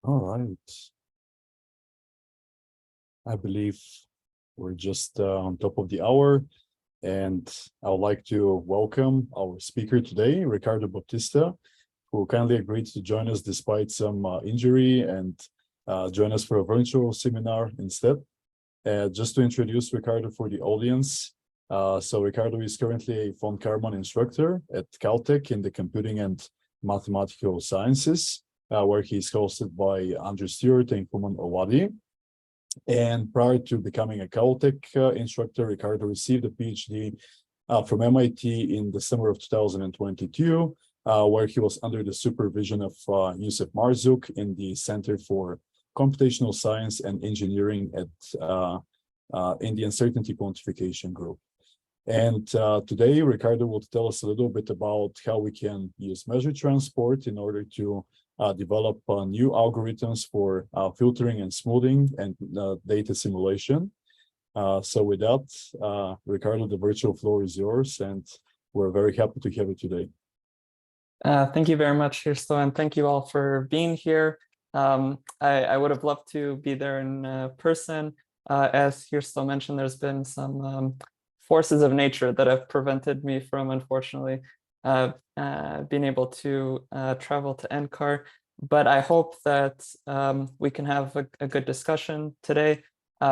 All right. I believe we're just on top of the hour, and I would like to welcome our speaker today, Ricardo Baptista, who kindly agreed to join us despite some injury and join us for a virtual seminar instead. Just to introduce Ricardo for the audience. So Ricardo is currently a von Karman instructor at Caltech in the Computing and Mathematical Sciences, where he's hosted by Andrew Stewart and Kuman Owadi. And prior to becoming a Caltech instructor, Ricardo received a PhD from MIT in December of 2022, where he was under the supervision of Yusuf Marzouk in the Center for Computational Science and Engineering at in the Uncertainty Quantification Group. And today, Ricardo will tell us a little bit about how we can use measure transport in order to develop new algorithms for filtering and smoothing and data simulation. So with that, Ricardo, the virtual floor is yours, and we're very happy to have you today. Thank you very much, Hirsto, and thank you all for being here. I would have loved to be there in person. As Hirsto mentioned, there's been some forces of nature that have prevented me from, unfortunately, being able to travel to NCAR, but I hope that we can have a good discussion today.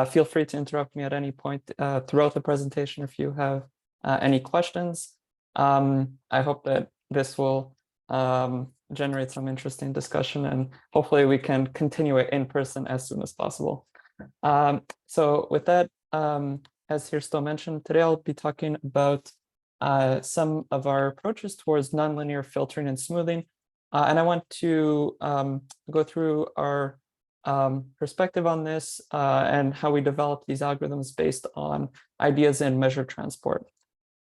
Feel free to interrupt me at any point throughout the presentation if you have any questions. I hope that this will generate some interesting discussion, and hopefully we can continue it in person as soon as possible. So with that, as Hirsto mentioned, today I'll be talking about some of our approaches towards nonlinear filtering and smoothing. And I want to go through our perspective on this and how we develop these algorithms based on ideas in measure transport.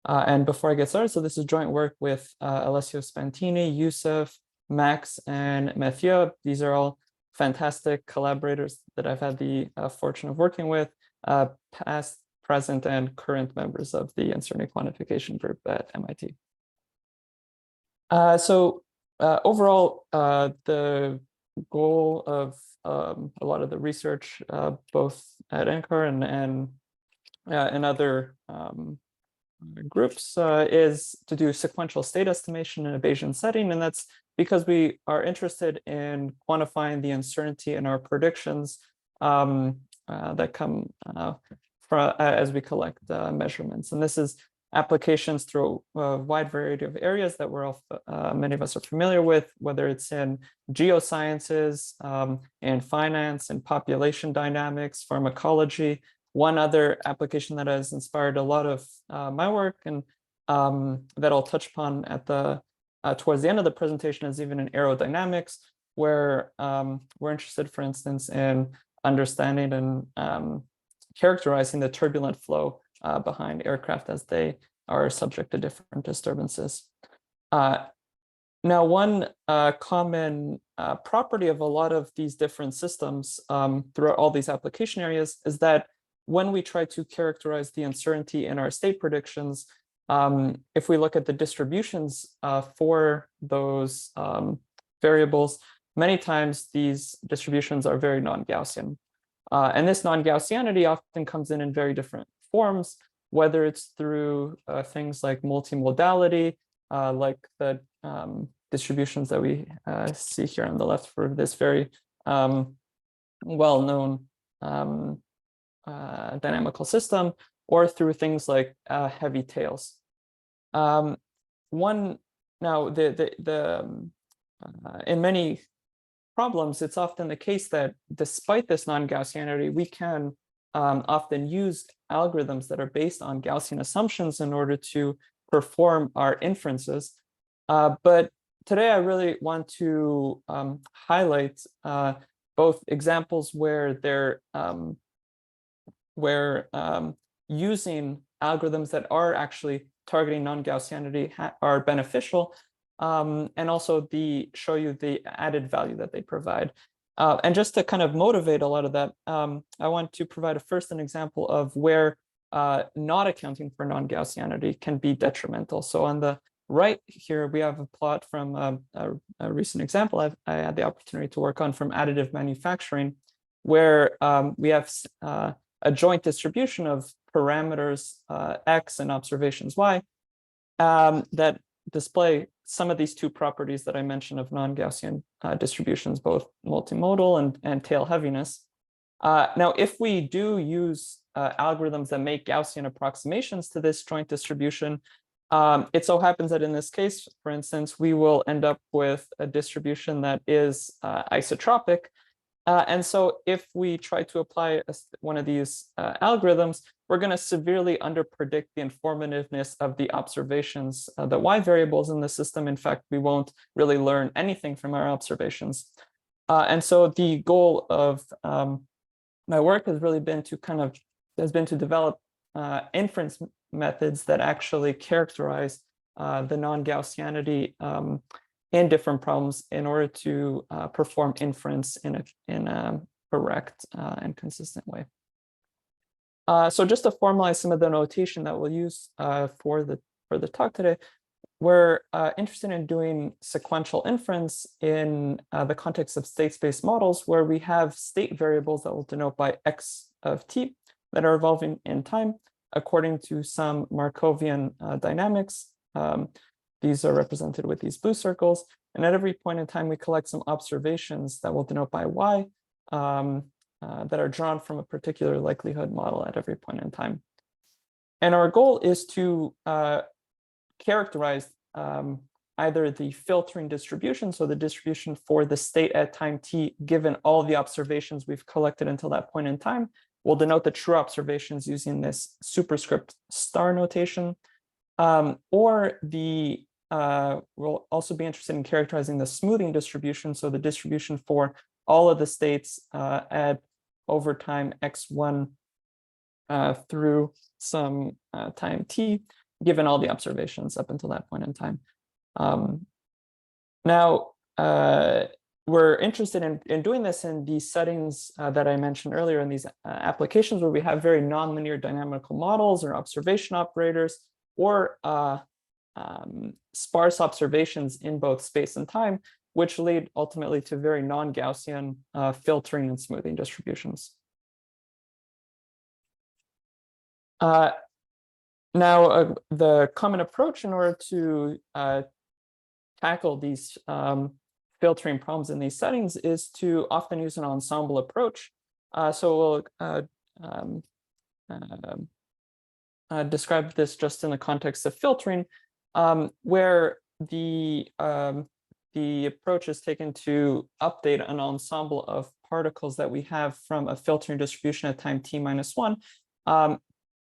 And before I get started, so this is joint work with Alessio Spantini, Yusuf, Max, and Mathieu. These are all fantastic collaborators that I've had the fortune of working with, past, present, and current members of the Uncertainty Quantification Group at MIT. Overall, the goal of a lot of the research, both at NCAR and in other groups, is to do sequential state estimation in a Bayesian setting, and that's because we are interested in quantifying the uncertainty in our predictions that come as we collect measurements. And this is applications through a wide variety of areas that we're all, many of us are familiar with, whether it's in geosciences, in finance, and population dynamics, pharmacology. One other application that has inspired a lot of my work and that I'll touch upon at the towards the end of the presentation is even in aerodynamics, where we're interested, for instance, in understanding and characterizing the turbulent flow behind aircraft as they are subject to different disturbances. Now, one common property of a lot of these different systems throughout all these application areas is that when we try to characterize the uncertainty in our state predictions, if we look at the distributions for those variables, many times these distributions are very non-Gaussian. And this non-Gaussianity often comes in very different forms, whether it's through things like multimodality, like the distributions that we see here on the left for this very well-known dynamical system, or through things like heavy tails. In many problems, it's often the case that despite this non-Gaussianity, we can often use algorithms that are based on Gaussian assumptions in order to perform our inferences. But today I really want to highlight both examples where they're using algorithms that are actually targeting non-Gaussianity are beneficial, and also show you the added value that they provide. And just to kind of motivate a lot of that, I want to provide first an example of where not accounting for non-Gaussianity can be detrimental. So on the right here, we have a plot from a recent example I had the opportunity to work on from additive manufacturing, where we have a joint distribution of parameters X and observations Y that display some of these two properties that I mentioned of non-Gaussian distributions, both multimodal and tail heaviness. Now, if we do use algorithms that make Gaussian approximations to this joint distribution, it so happens that in this case, for instance, we will end up with a distribution that is isotropic. And so if we try to apply one of these algorithms, we're going to severely underpredict the informativeness of the observations, the Y variables in the system. In fact, we won't really learn anything from our observations. And so the goal of my work has really been to develop inference methods that actually characterize the non-Gaussianity in different problems in order to perform inference in a correct and consistent way. So just to formalize some of the notation that we'll use for the talk today, we're interested in doing sequential inference in the context of state space models, where we have state variables that will denote by x of t that are evolving in time according to some Markovian dynamics. These are represented with these blue circles. And at every point in time, we collect some observations that will denote by y that are drawn from a particular likelihood model at every point in time. And our goal is to characterize either the filtering distribution, so the distribution for the state at time t, given all the observations we've collected until that point in time. We'll denote the true observations using this superscript star notation. Or we'll also be interested in characterizing the smoothing distribution, so the distribution for all of the states at over time x1 through some time t, given all the observations up until that point in time. Now, we're interested in doing this in these settings that I mentioned earlier, in these applications where we have very nonlinear dynamical models or observation operators, or sparse observations in both space and time, which lead ultimately to very non-Gaussian filtering and smoothing distributions. Now, the common approach in order to tackle these filtering problems in these settings is to often use an ensemble approach. So we'll describe this just in the context of filtering, where the approach is taken to update an ensemble of particles that we have from a filtering distribution at time t-1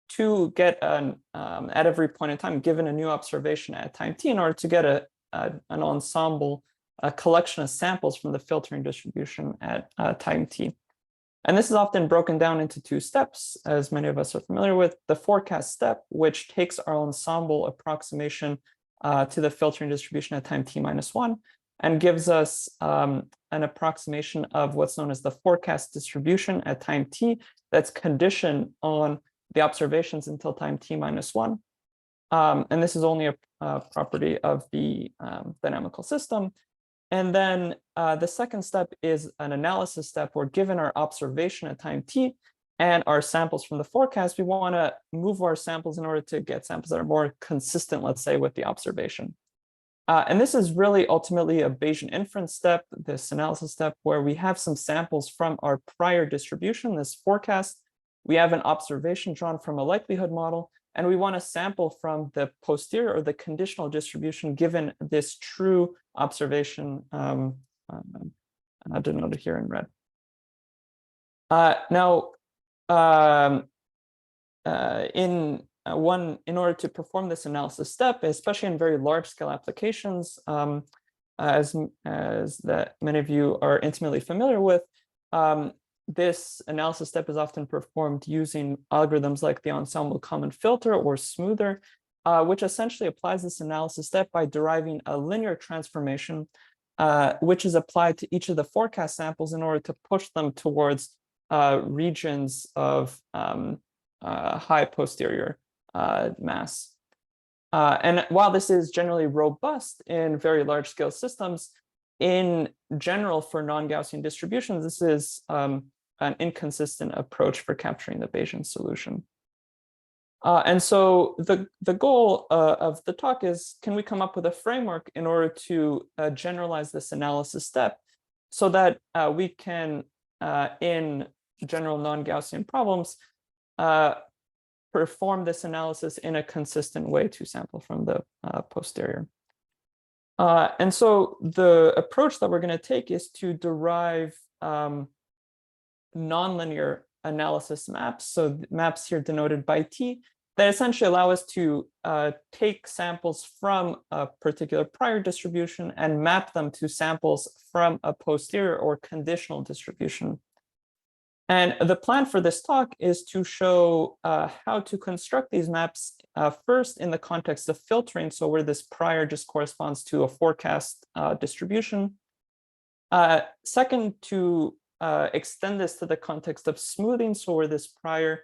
to get at every point in time, given a new observation at time t, in order to get an ensemble, a collection of samples from the filtering distribution at time t. And this is often broken down into two steps, as many of us are familiar with. The forecast step, which takes our ensemble approximation to the filtering distribution at time t-1 and gives us an approximation of what's known as the forecast distribution at time t that's conditioned on the observations until time t-1. And this is only a property of the dynamical system. And then the second step is an analysis step where, given our observation at time t and our samples from the forecast, we want to move our samples in order to get samples that are more consistent, let's say, with the observation. And this is really ultimately a Bayesian inference step, this analysis step, where we have some samples from our prior distribution, this forecast. We have an observation drawn from a likelihood model, and we want to sample from the posterior or the conditional distribution given this true observation denoted here in red. In order to perform this analysis step, especially in very large scale applications, as that many of you are intimately familiar with, this analysis step is often performed using algorithms like the ensemble common filter or smoother, which essentially applies this analysis step by deriving a linear transformation, which is applied to each of the forecast samples in order to push them towards regions of high posterior mass. And while this is generally robust in very large scale systems, in general for non-Gaussian distributions, this is an inconsistent approach for capturing the Bayesian solution. And so the goal of the talk is, can we come up with a framework in order to generalize this analysis step so that we can, in general non-Gaussian problems, perform this analysis in a consistent way to sample from the posterior. And so the approach that we're going to take is to derive nonlinear analysis maps. So maps here denoted by T that essentially allow us to take samples from a particular prior distribution and map them to samples from a posterior or conditional distribution. And the plan for this talk is to show how to construct these maps first in the context of filtering, so where this prior just corresponds to a forecast distribution. Second, to extend this to the context of smoothing, so where this prior,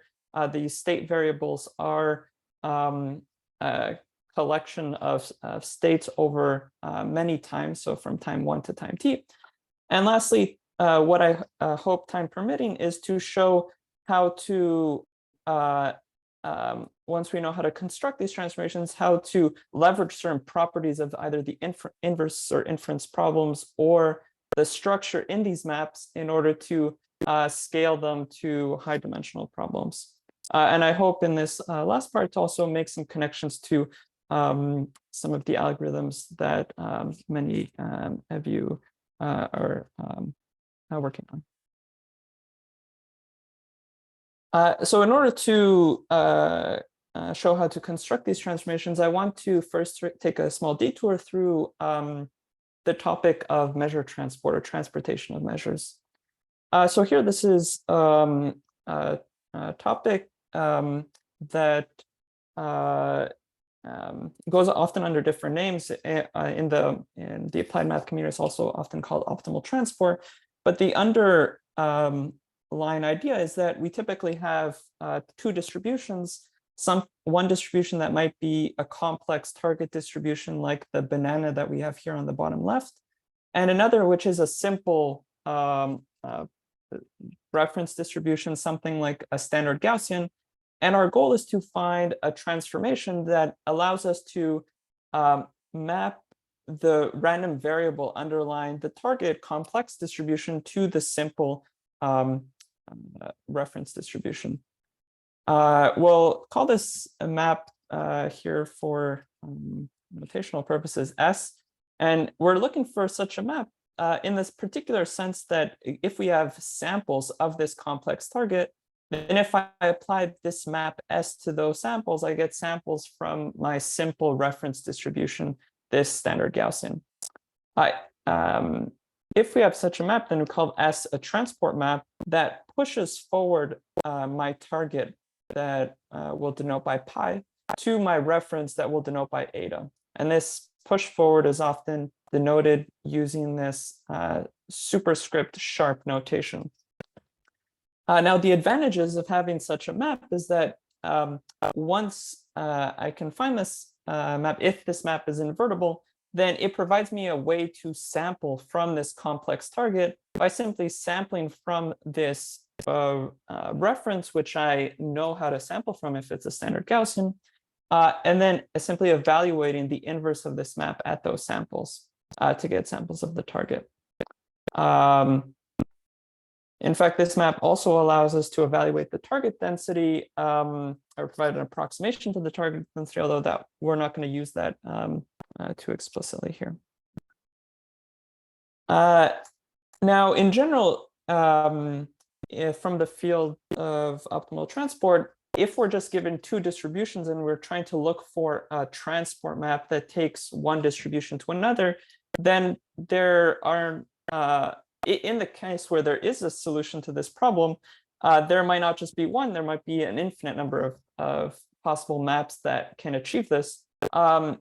these state variables are a collection of states over many times, so from time 1 to time t. And lastly, what I hope, time permitting, is to show how to, once we know how to construct these transformations, how to leverage certain properties of either the inverse or inference problems or the structure in these maps in order to scale them to high dimensional problems. And I hope in this last part to also make some connections to some of the algorithms that many of you are working on. So in order to show how to construct these transformations, I want to first take a small detour through the topic of measure transport or transportation of measures. So here, this is a topic that goes often under different names. In the applied math community, it's also often called optimal transport. But the underlying idea is that we typically have two distributions. One distribution that might be a complex target distribution, like the banana that we have here on the bottom left, and another which is a simple reference distribution, something like a standard Gaussian. And our goal is to find a transformation that allows us to map the random variable underlying the target complex distribution to the simple reference distribution. We'll call this a map here for notational purposes S. And we're looking for such a map in this particular sense that if we have samples of this complex target, then if I apply this map S to those samples, I get samples from my simple reference distribution, this standard Gaussian. If we have such a map, then we call S a transport map that pushes forward my target that will denote by pi to my reference that will denote by eta. And this push forward is often denoted using this superscript sharp notation. Now, the advantages of having such a map is that once I can find this map, if this map is invertible, then it provides me a way to sample from this complex target by simply sampling from this reference, which I know how to sample from if it's a standard Gaussian, and then simply evaluating the inverse of this map at those samples to get samples of the target. In fact, this map also allows us to evaluate the target density or provide an approximation to the target density, although that we're not going to use that too explicitly here. Now, in general, from the field of optimal transport, if we're just given two distributions and we're trying to look for a transport map that takes one distribution to another, then there are in the case where there is a solution to this problem, there might not just be one, there might be an infinite number of possible maps that can achieve this. And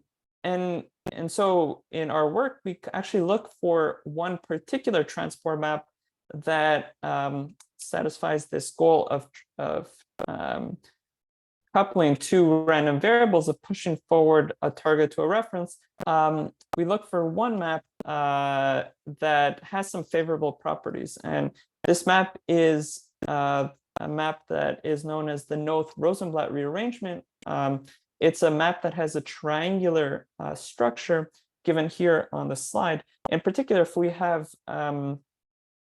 so in our work, we actually look for one particular transport map that satisfies this goal of coupling two random variables of pushing forward a target to a reference, we look for one map that has some favorable properties. And this map is a map that is known as the Noth-Rosenblatt rearrangement. It's a map that has a triangular structure given here on the slide. In particular, if we have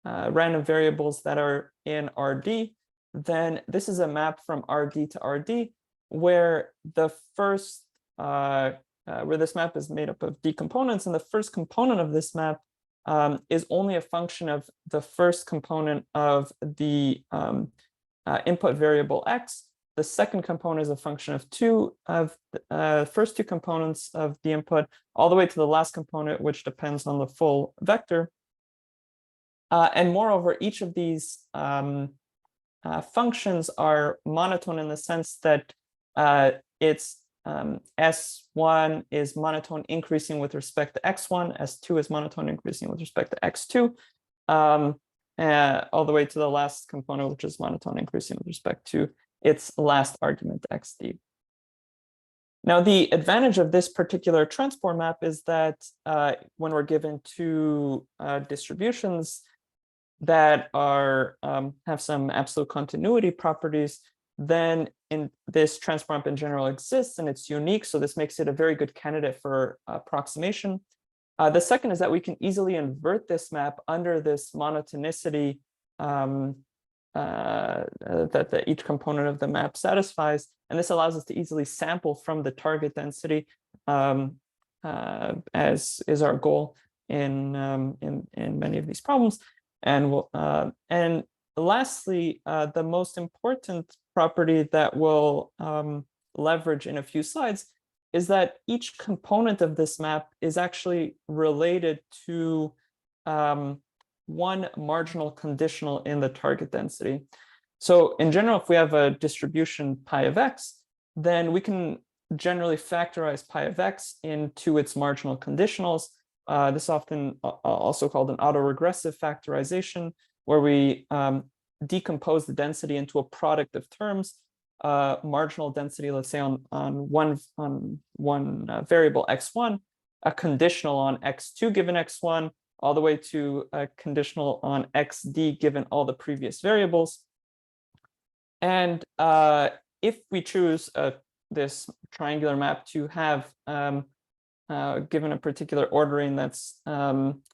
random variables that are in RD, then this is a map from RD to RD, where the first, where this map is made up of D components, and the first component of this map is only a function of the first component of the input variable X. The second component is a function of two of the first two components of the input, all the way to the last component, which depends on the full vector. And moreover, each of these functions are monotone in the sense that it's S1 is monotone increasing with respect to X1, S2 is monotone increasing with respect to X2, all the way to the last component, which is monotone increasing with respect to its last argument, XD. Now, the advantage of this particular transport map is that when we're given two distributions that are have some absolute continuity properties, then in this transport map in general exists and it's unique. So this makes it a very good candidate for approximation. The second is that we can easily invert this map under this monotonicity that each component of the map satisfies. And this allows us to easily sample from the target density, as is our goal in many of these problems. And lastly, the most important property that we'll leverage in a few slides is that each component of this map is actually related to one marginal conditional in the target density. So in general, if we have a distribution pi of x, then we can generally factorize pi of x into its marginal conditionals. This is often also called an autoregressive factorization, where we decompose the density into a product of terms, marginal density, let's say on one variable x1, a conditional on x2 given x1, all the way to a conditional on xd given all the previous variables. And if we choose this triangular map to have given a particular ordering that's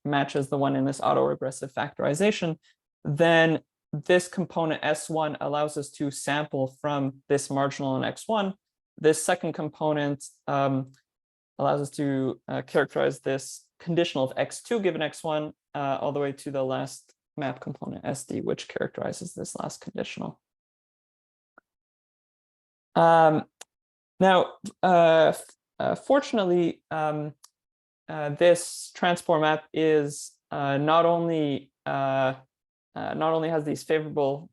matches the one in this autoregressive factorization, then this component S1 allows us to sample from this marginal on X1. This second component allows us to characterize this conditional of X2 given X1 all the way to the last map component SD, which characterizes this last conditional. Now, fortunately, this transport map is not only has these favorable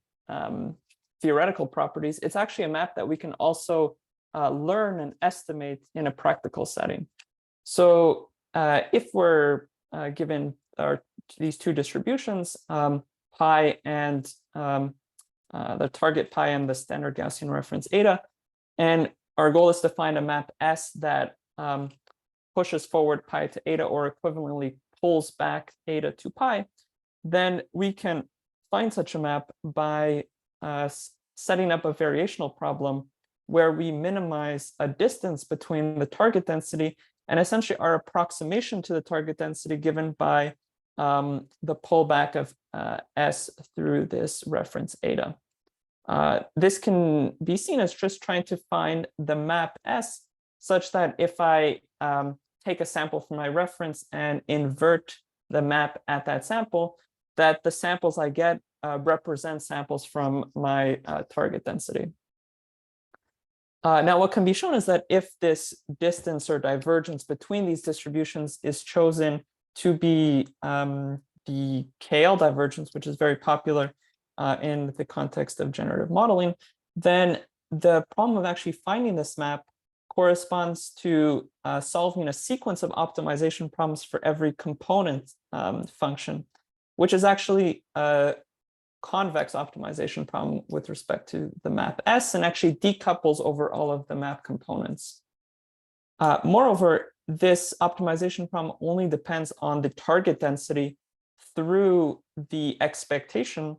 theoretical properties, it's actually a map that we can also learn and estimate in a practical setting. So if we're given these two distributions, pi and the target pi and the standard Gaussian reference eta, and our goal is to find a map S that pushes forward pi to eta or equivalently pulls back eta to pi, then we can find such a map by setting up a variational problem where we minimize a distance between the target density and essentially our approximation to the target density given by the pullback of S through this reference eta. This can be seen as just trying to find the map S such that if I take a sample from my reference and invert the map at that sample, that the samples I get represent samples from my target density. Now, what can be shown is that if this distance or divergence between these distributions is chosen to be the KL divergence, which is very popular in the context of generative modeling, then the problem of actually finding this map corresponds to solving a sequence of optimization problems for every component function, which is actually convex optimization problem with respect to the map S and actually decouples over all of the map components. Moreover, this optimization problem only depends on the target density through the expectation.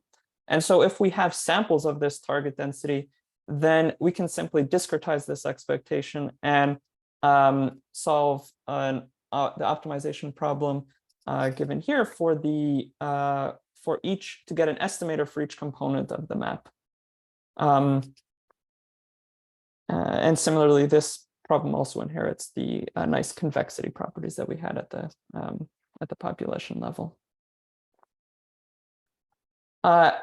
And so if we have samples of this target density, then we can simply discretize this expectation and solve the optimization problem given here for the to get an estimator for each component of the map. And similarly, this problem also inherits the nice convexity properties that we had at the population level. Now,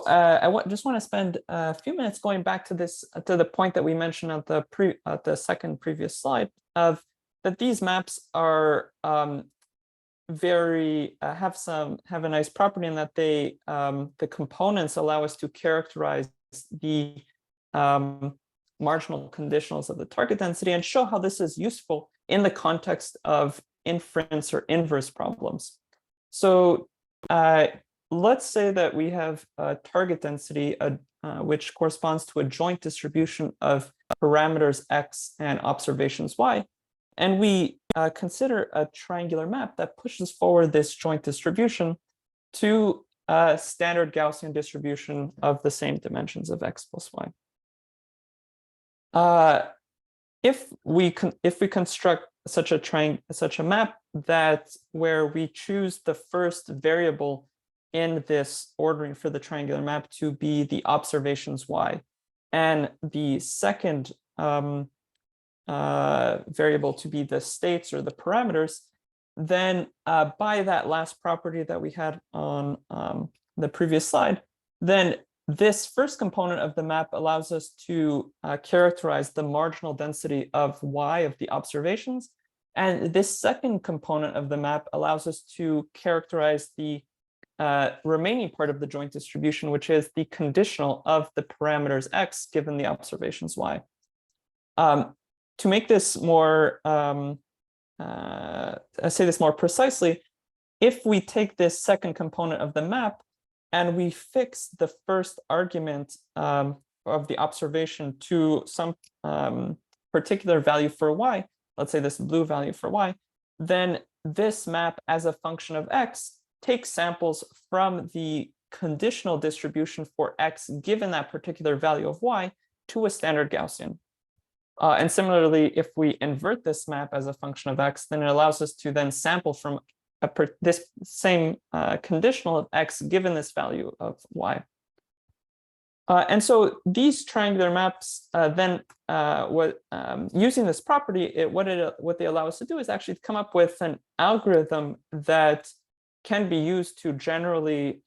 I just want to spend a few minutes going back to this, to the point that we mentioned at the second previous slide of that these maps are have a nice property in that they the components allow us to characterize the marginal conditionals of the target density and show how this is useful in the context of inference or inverse problems. So let's say that we have a target density which corresponds to a joint distribution of parameters x and observations y. And we consider a triangular map that pushes forward this joint distribution to a standard Gaussian distribution of the same dimensions of x plus y. If we construct such a map where we choose the first variable in this ordering for the triangular map to be the observations y, and the second variable to be the states or the parameters, then by that last property that we had on the previous slide, then this first component of the map allows us to characterize the marginal density of y of the observations. And this second component of the map allows us to characterize the remaining part of the joint distribution, which is the conditional of the parameters x given the observations y. To make this more, say this more precisely, if we take this second component of the map and we fix the first argument of the observation to some particular value for y, let's say this blue value for y, then this map as a function of x takes samples from the conditional distribution for x given that particular value of y to a standard Gaussian. And similarly, if we invert this map as a function of x, then it allows us to then sample from this same conditional of x given this value of y. And so these triangular maps then, using this property, what they allow us to do is actually come up with an algorithm that can be used to generally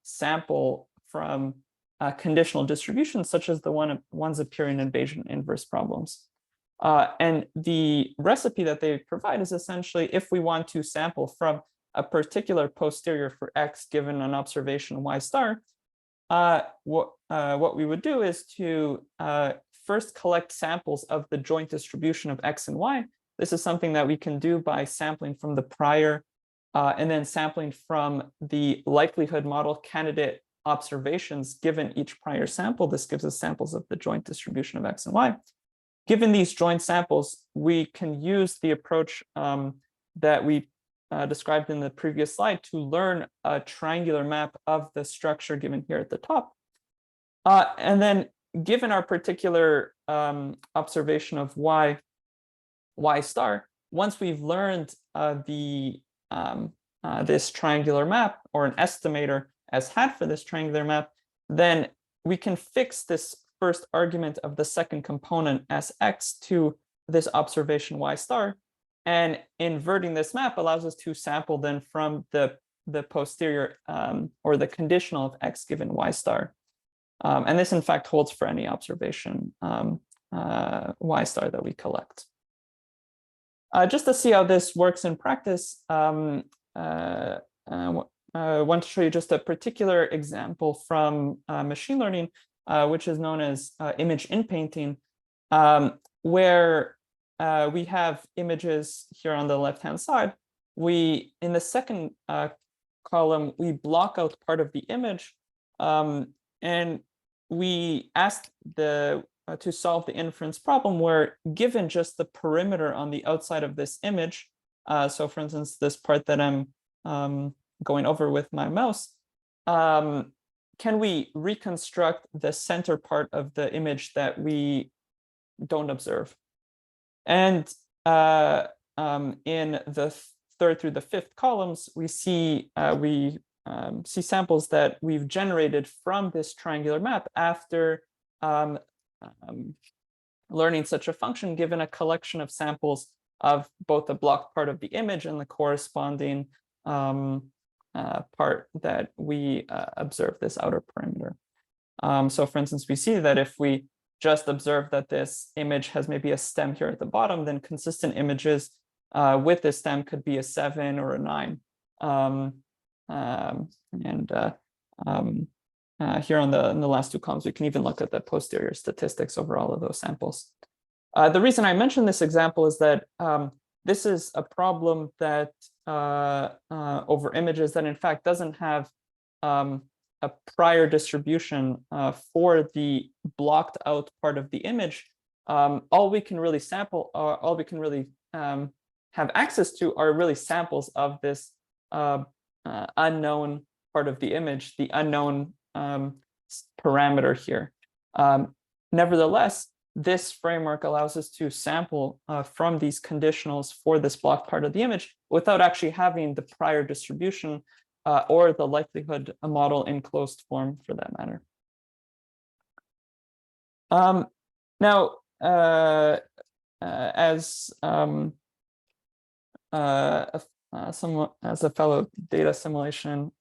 sample from conditional distributions, such as the ones appearing in Bayesian inverse problems. And the recipe that they provide is essentially if we want to sample from a particular posterior for x given an observation y star, what we would do is to first collect samples of the joint distribution of x and y. This is something that we can do by sampling from the prior and then sampling from the likelihood model candidate observations given each prior sample. This gives us samples of the joint distribution of x and y. Given these joint samples, we can use the approach that we described in the previous slide to learn a triangular map of the structure given here at the top. And then given our particular observation of y star, once we've learned this triangular map or an estimator as had for this triangular map, then we can fix this first argument of the second component as x to this observation y star. And inverting this map allows us to sample then from the posterior or the conditional of x given y star. And this in fact holds for any observation y star that we collect. Just to see how this works in practice, I want to show you just a particular example from machine learning, which is known as image inpainting, where we have images here on the left-hand side. In the second column, we block out part of the image, and we asked to solve the inference problem where, given just the perimeter on the outside of this image, so for instance, this part that I'm going over with my mouse, can we reconstruct the center part of the image that we don't observe? And in the third through the fifth columns, we see samples that we've generated from this triangular map after learning such a function, given a collection of samples of both the blocked part of the image and the corresponding part that we observe, this outer perimeter. So for instance, we see that if we just observe that this image has maybe a stem here at the bottom, then consistent images with this stem could be a 7 or a 9. Here in the last two columns, we can even look at the posterior statistics over all of those samples. The reason I mention this example is that this is a problem that over images that in fact doesn't have a prior distribution for the blocked out part of the image. All we can really sample, or all we can really have access to, are really samples of this unknown part of the image, the unknown parameter here. Nevertheless, this framework allows us to sample from these conditionals for this blocked part of the image without actually having the prior distribution or the likelihood model in closed form, for that matter. Now, as a fellow data simulation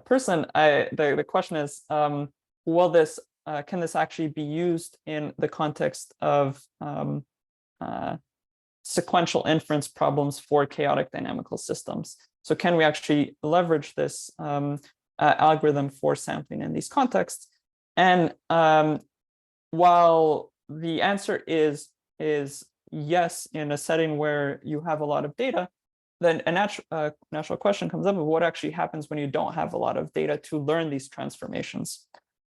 person, the question is, will this can this actually be used in the context of sequential inference problems for chaotic dynamical systems? So can we actually leverage this algorithm for sampling in these contexts? And while the answer is yes, in a setting where you have a lot of data, then a natural question comes up of what actually happens when you don't have a lot of data to learn these transformations.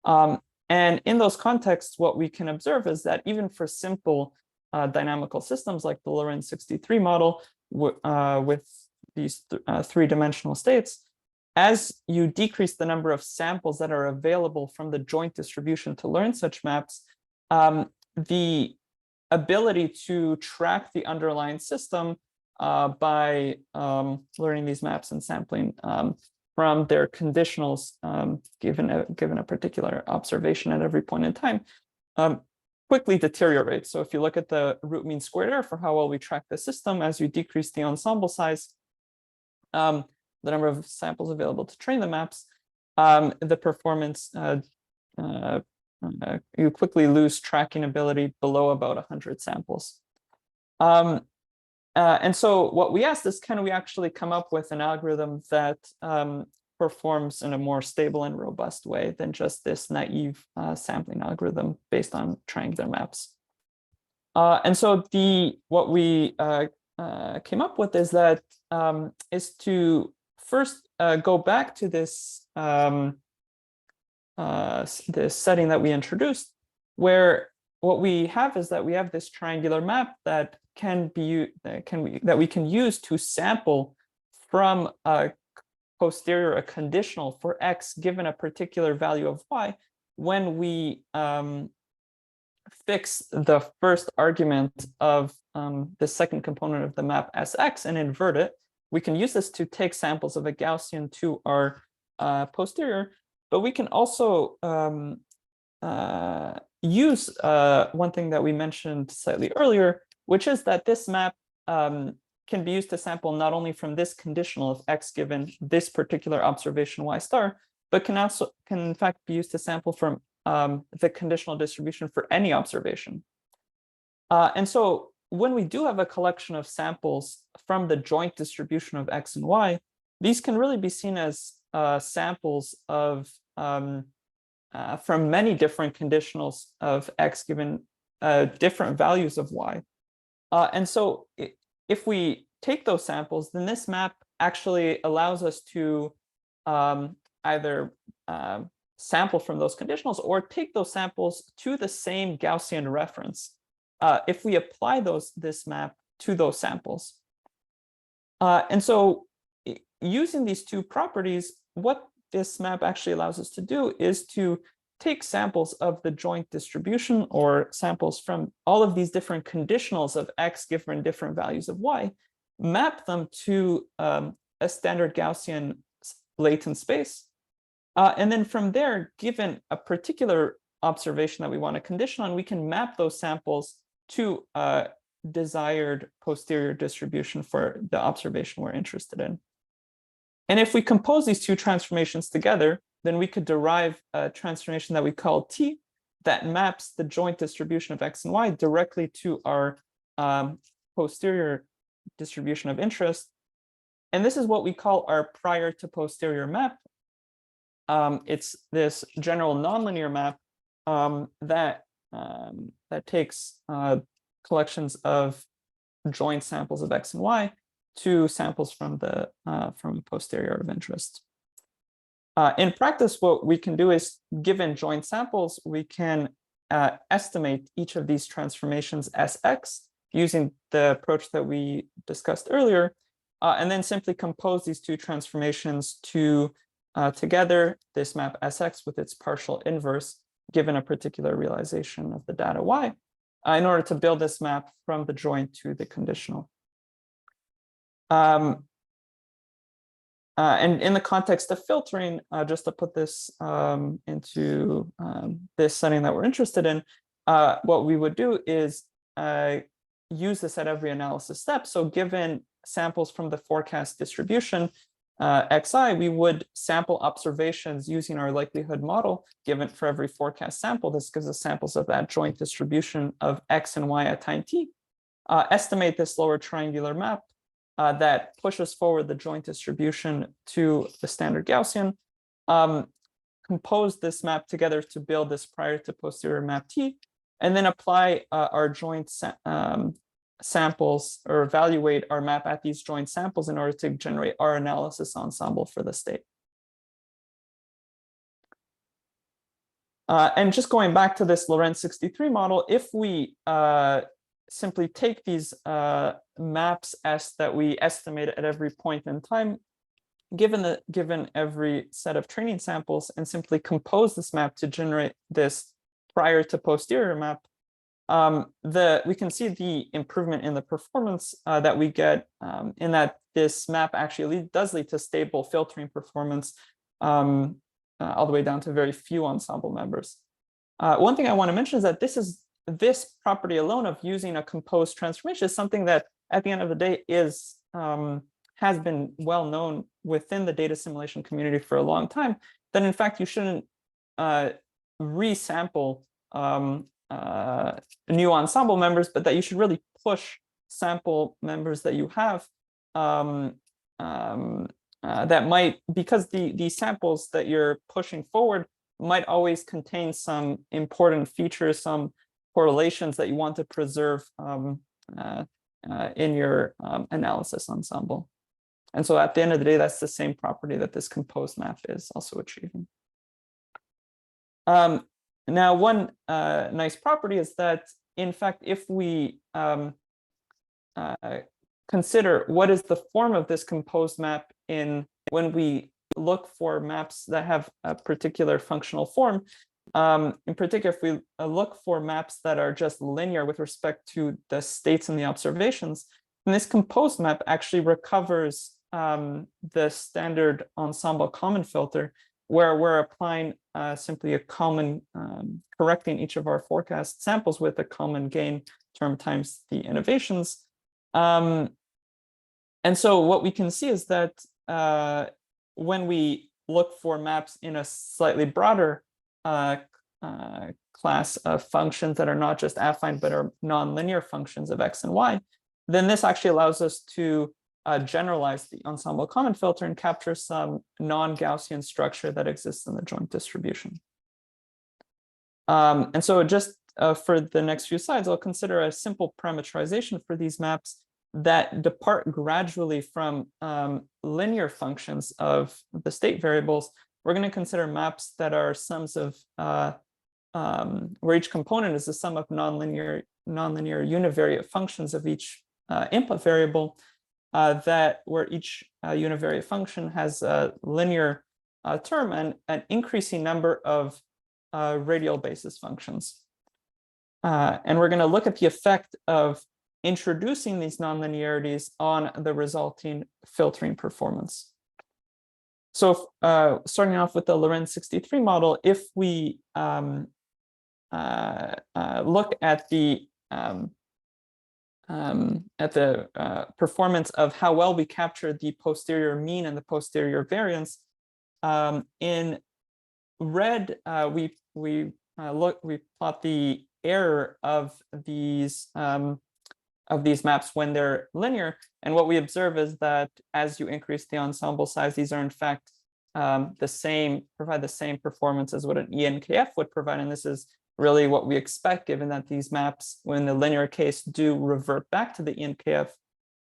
And in those contexts, what we can observe is that even for simple dynamical systems like the Lorenz 63 model with these three-dimensional states, as you decrease the number of samples that are available from the joint distribution to learn such maps, the ability to track the underlying system by learning these maps and sampling from their conditionals given a particular observation at every point in time quickly deteriorates. So if you look at the root mean squared error for how well we track the system, as you decrease the ensemble size, the number of samples available to train the maps, the performance, you quickly lose tracking ability below about 100 samples. And so what we asked is, can we actually come up with an algorithm that performs in a more stable and robust way than just this naive sampling algorithm based on triangular maps? And so what we came up with is that is to first go back to this this setting that we introduced, where what we have is that we have this triangular map that we can use to sample from a posterior, a conditional for x given a particular value of y, when we fix the first argument of the second component of the map as x and invert it. We can use this to take samples of a Gaussian to our posterior, but we can also use one thing that we mentioned slightly earlier, which is that this map can be used to sample not only from this conditional of x given this particular observation y star, but can in fact be used to sample from the conditional distribution for any observation. And so when we do have a collection of samples from the joint distribution of x and y, these can really be seen as samples of from many different conditionals of x given different values of y. And so if we take those samples, then this map actually allows us to either sample from those conditionals or take those samples to the same Gaussian reference if we apply this map to those samples. And so using these two properties, what this map actually allows us to do is to take samples of the joint distribution or samples from all of these different conditionals of x given different values of y, map them to a standard Gaussian latent space. And then from there, given a particular observation that we want to condition on, we can map those samples to a desired posterior distribution for the observation we're interested in. And if we compose these two transformations together, then we could derive a transformation that we call T that maps the joint distribution of x and y directly to our posterior distribution of interest. And this is what we call our prior to posterior map. It's this general nonlinear map that takes collections of joint samples of x and y to samples from the posterior of interest. In practice, what we can do is, given joint samples, we can estimate each of these transformations as x using the approach that we discussed earlier, and then simply compose these two transformations to together this map Sx with its partial inverse given a particular realization of the data y in order to build this map from the joint to the conditional. And in the context of filtering, just to put this into this setting that we're interested in, what we would do is use this at every analysis step. So given samples from the forecast distribution, xi, we would sample observations using our likelihood model given for every forecast sample. This gives us samples of that joint distribution of x and y at time t. Estimate this lower triangular map that pushes forward the joint distribution to the standard Gaussian. Compose this map together to build this prior to posterior map T, and then apply our joint samples or evaluate our map at these joint samples in order to generate our analysis ensemble for the state. And just going back to this Lorentz 63 model, if we simply take these maps S that we estimate at every point in time, given every set of training samples, and simply compose this map to generate this prior to posterior map, we can see the improvement in the performance that we get in that this map actually does lead to stable filtering performance all the way down to very few ensemble members. One thing I want to mention is that this property alone of using a composed transformation is something that at the end of the day has been well known within the data simulation community for a long time, that in fact you shouldn't resample new ensemble members, but that you should really push sample members that you have that might, because the samples that you're pushing forward might always contain some important features, some correlations that you want to preserve in your analysis ensemble. And so at the end of the day, that's the same property that this composed map is also achieving. Now, one nice property is that, in fact, if we consider what is the form of this composed map when we look for maps that have a particular functional form, in particular, if we look for maps that are just linear with respect to the states and the observations, then this composed map actually recovers the standard ensemble common filter, where we're applying simply a common, correcting each of our forecast samples with a common gain term times the innovations. And so what we can see is that when we look for maps in a slightly broader class of functions that are not just affine, but are nonlinear functions of x and y, then this actually allows us to generalize the ensemble common filter and capture some non-Gaussian structure that exists in the joint distribution. And so just for the next few slides, I'll consider a simple parameterization for these maps that depart gradually from linear functions of the state variables, we're going to consider maps that are sums of where each component is the sum of nonlinear univariate functions of each input variable, that where each univariate function has a linear term and an increasing number of radial basis functions. And we're going to look at the effect of introducing these nonlinearities on the resulting filtering performance. So starting off with the Lorenz 63 model, if we look at the performance of how well we capture the posterior mean and the posterior variance, in red we plot the error of these maps when they're linear, and what we observe is that as you increase the ensemble size, these are in fact provide the same performance as what an ENKF would provide, and this is really what we expect, given that these maps, when the linear case, do revert back to the ENKF.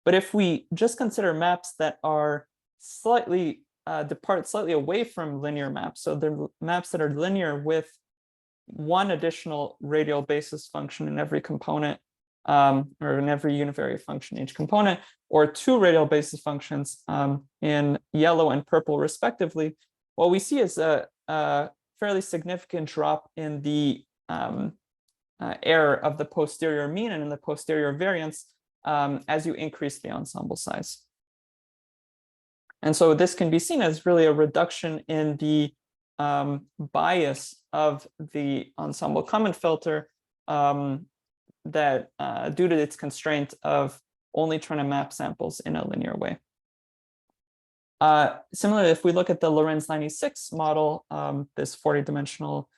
But if we just consider maps that are slightly depart slightly away from linear maps, so they're maps that are linear with one additional radial basis function in every component, or in every univariate function in each component, or two radial basis functions in yellow and purple respectively, what we see is a fairly significant drop in the error of the posterior mean and in the posterior variance as you increase the ensemble size. And so this can be seen as really a reduction in the bias of the ensemble comment filter that due to its constraint of only trying to map samples in a linear way. Similarly, if we look at the Lorenz 96 model, this 40-dimensional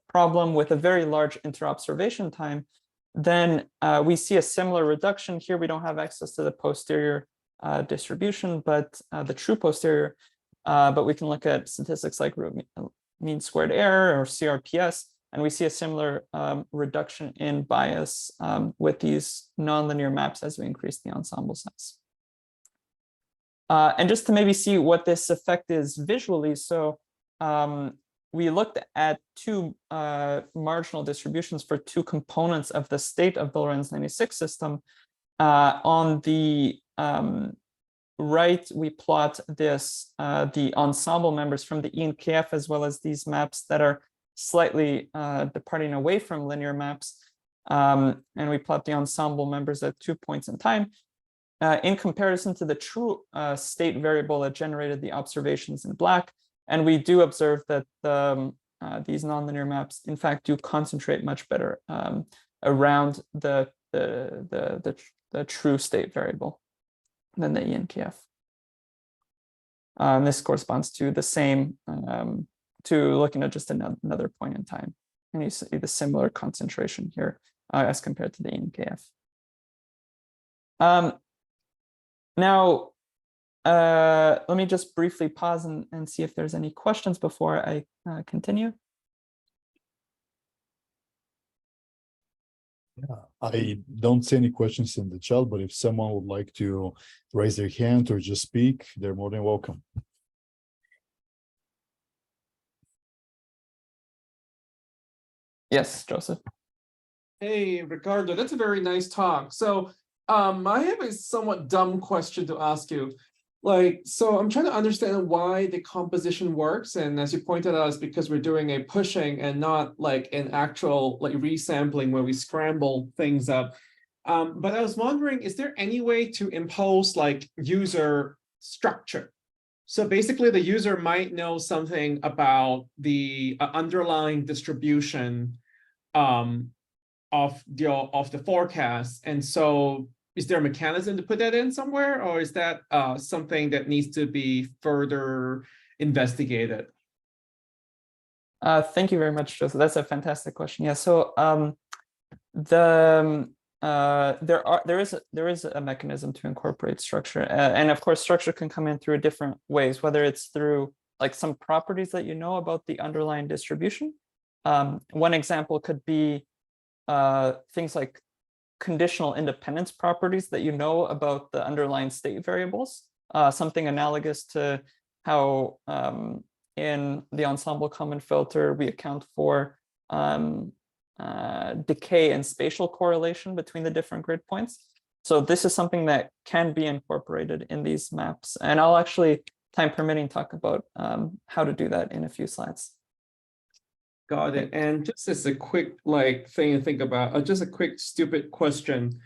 problem with a very large interobservation time, then we see a similar reduction. Here we don't have access to the posterior distribution, but the true posterior, but we can look at statistics like mean squared error or CRPS, and we see a similar reduction in bias with these nonlinear maps as we increase the ensemble size. And just to maybe see what this effect is visually, so we looked at two marginal distributions for two components of the state of the Lorenz 96 system. On the right, we plot this the ensemble members from the ENKF, as well as these maps that are slightly departing away from linear maps. And we plot the ensemble members at 2 points in time in comparison to the true state variable that generated the observations in black. And we do observe that these nonlinear maps, in fact, do concentrate much better around the true state variable than the ENKF. And this corresponds to the same, to looking at just another point in time. And you see the similar concentration here as compared to the ENKF. Now, let me just briefly pause and see if there's any questions before I continue. Yeah, I don't see any questions in the chat, but if someone would like to raise their hand or just speak, they're more than welcome. Yes, Joseph. Hey, Ricardo, that's a very nice talk. So I have a somewhat dumb question to ask you. So I'm trying to understand why the composition works. And as you pointed out, it's because we're doing a pushing and not like an actual resampling where we scramble things up. But I was wondering, is there any way to impose user structure? So basically the user might know something about the underlying distribution of the forecast. And so is there a mechanism to put that in somewhere, or is that something that needs to be further investigated? Thank you very much, Joseph. That's a fantastic question. Yeah. So there is a mechanism to incorporate structure, and of course, structure can come in through different ways, whether it's through some properties that you know about the underlying distribution. One example could be things like conditional independence properties that you know about the underlying state variables, something analogous to how in the ensemble common filter we account for decay and spatial correlation between the different grid points. So this is something that can be incorporated in these maps. And I'll actually, time permitting, talk about how to do that in a few slides. Got it. And just as a quick thing to think about, just a quick stupid question.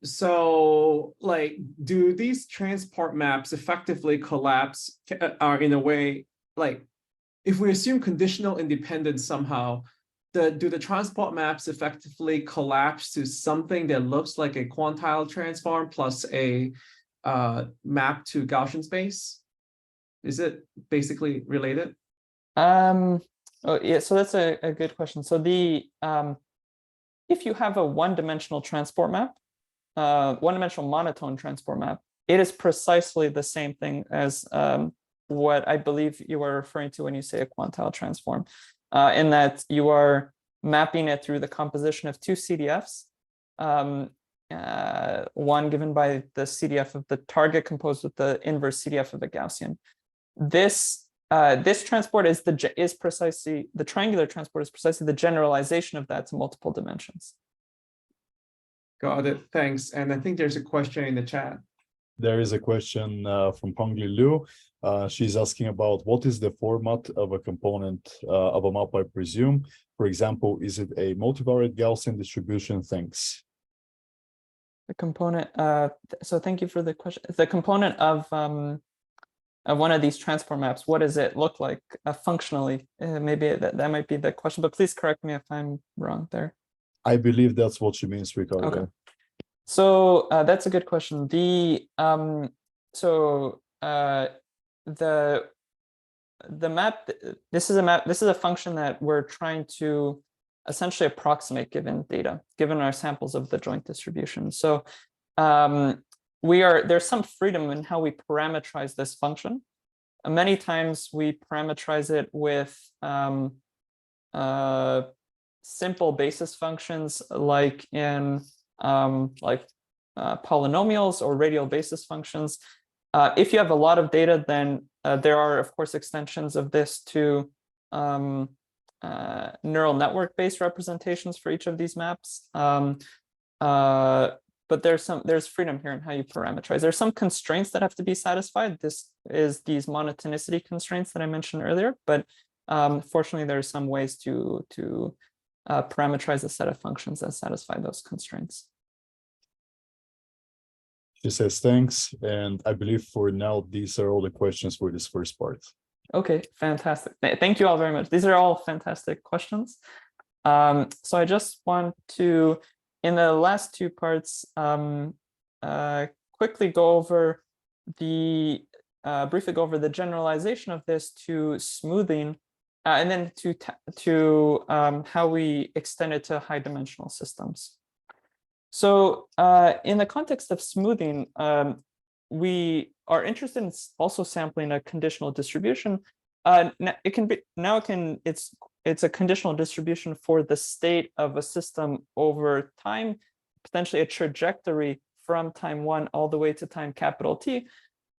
So do these transport maps effectively collapse in a way, if we assume conditional independence somehow, do the transport maps effectively collapse to something that looks like a quantile transform plus a map to Gaussian space? Is it basically related? Oh yeah, so that's a good question. So the if you have a one-dimensional transport map, one-dimensional monotone transport map, it is precisely the same thing as what I believe you are referring to when you say a quantile transform, in that you are mapping it through the composition of two CDFs, one given by the CDF of the target composed with the inverse CDF of a Gaussian. This transport is precisely, the triangular transport is precisely the generalization of that to multiple dimensions. Got it. Thanks. And I think there's a question in the chat. There is a question from Pongli Liu. She's asking about what is the format of a component of a map, I presume. For example, is it a multivariate Gaussian distribution? Thanks. The component, so thank you for the question. The component of one of these transport maps, what does it look like functionally? Maybe that might be the question, but please correct me if I'm wrong there. I believe that's what she means, Ricardo. Okay. So that's a good question. The map, this is a function that we're trying to essentially approximate given data, given our samples of the joint distribution. So there's some freedom in how we parameterize this function. Many times we parameterize it with simple basis functions, like in polynomials or radial basis functions. If you have a lot of data, then there are, of course, extensions of this to neural network-based representations for each of these maps. But there's freedom here in how you parameterize. There's some constraints that have to be satisfied. This is these monotonicity constraints that I mentioned earlier. But fortunately, there are some ways to parameterize a set of functions that satisfy those constraints. She says thanks, and I believe for now these are all the questions for this first part. Okay, fantastic. Thank you all very much. These are all fantastic questions. So I just want to, in the last two parts, quickly go over briefly go over the generalization of this to smoothing, and then to how we extend it to high dimensional systems. So in the context of smoothing, we are interested in also sampling a conditional distribution. It's a conditional distribution for the state of a system over time, potentially a trajectory from time 1 all the way to time capital T.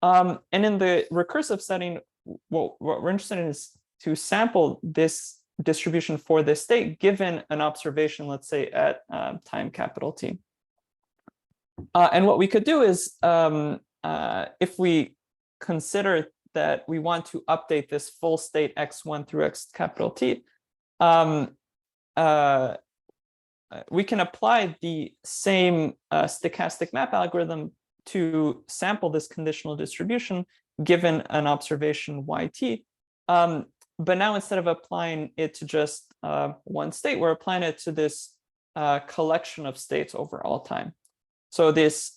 And in the recursive setting, what we're interested in is to sample this distribution for this state given an observation, let's say at time capital T. And what we could do is, if we consider that we want to update this full state x1 through x capital T, we can apply the same stochastic map algorithm to sample this conditional distribution given an observation yt. But now instead of applying it to just one state, we're applying it to this collection of states over all time. So this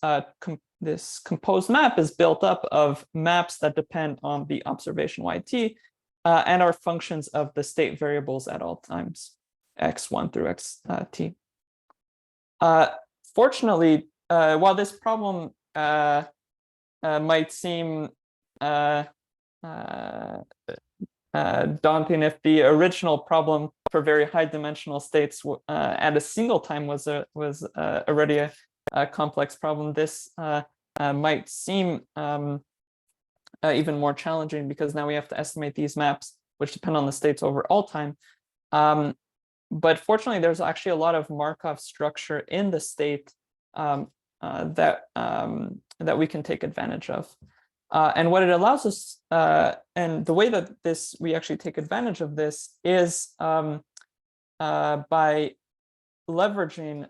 this composed map is built up of maps that depend on the observation yt and are functions of the state variables at all times, x1 through xt. Fortunately, while this problem might seem daunting if the original problem for very high dimensional states at a single time was already a complex problem. This might seem even more challenging because now we have to estimate these maps, which depend on the states over all time. But fortunately, there's actually a lot of Markov structure in the state that we can take advantage of. And what it allows us, and the way that we actually take advantage of this is by leveraging